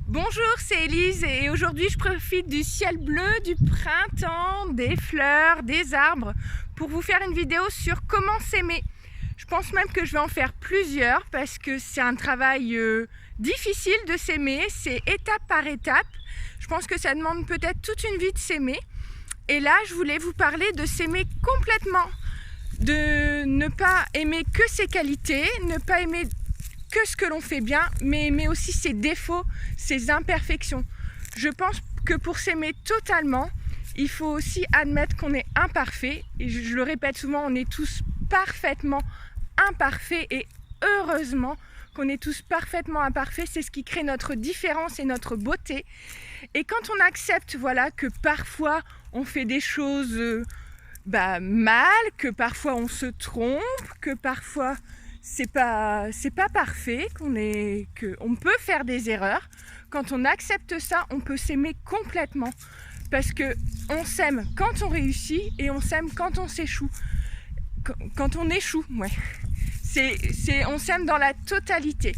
Bonjour, c'est Elise et aujourd'hui je profite du ciel bleu, du printemps, des fleurs, des arbres pour vous faire une vidéo sur comment s'aimer. Je pense même que je vais en faire plusieurs parce que c'est un travail difficile de s'aimer, c'est étape par étape. Je pense que ça demande peut-être toute une vie de s'aimer. Et là, je voulais vous parler de s'aimer complètement, de ne pas aimer que ses qualités, ne pas aimer que ce que l'on fait bien, mais aimer aussi ses défauts, ses imperfections. Je pense que pour s'aimer totalement, il faut aussi admettre qu'on est imparfait. Et je le répète souvent, on est tous parfaitement imparfaits et heureusement qu'on est tous parfaitement imparfaits. C'est ce qui crée notre différence et notre beauté. Et quand on accepte que parfois on fait des choses mal, que parfois on se trompe, que parfois c'est pas parfait, qu'on peut faire des erreurs. Quand on accepte ça, on peut s'aimer complètement. Parce que on s'aime quand on réussit et on s'aime quand on s'échoue. Quand on échoue, ouais. On s'aime dans la totalité.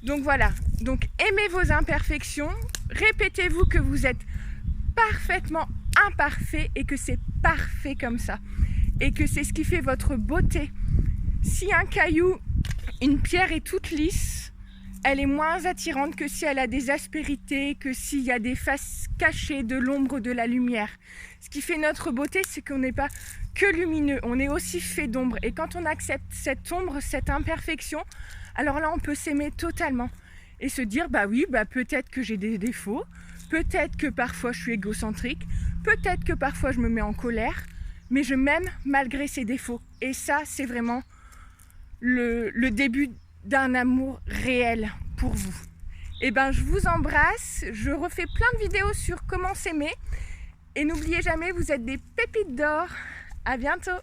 Donc voilà. Donc aimez vos imperfections. Répétez-vous que vous êtes parfaitement imparfait et que c'est parfait comme ça. Et que c'est ce qui fait votre beauté. Si un caillou, une pierre est toute lisse, elle est moins attirante que si elle a des aspérités, que s'il y a des faces cachées, de l'ombre, de la lumière. Ce qui fait notre beauté, c'est qu'on n'est pas que lumineux, on est aussi fait d'ombre. Et quand on accepte cette ombre, cette imperfection, alors là, on peut s'aimer totalement. Et se dire, peut-être que j'ai des défauts, peut-être que parfois je suis égocentrique, peut-être que parfois je me mets en colère, mais je m'aime malgré ces défauts. Et ça, c'est vraiment le début d'un amour réel pour vous. Et je vous embrasse, je refais plein de vidéos sur comment s'aimer et n'oubliez jamais, vous êtes des pépites d'or. À bientôt.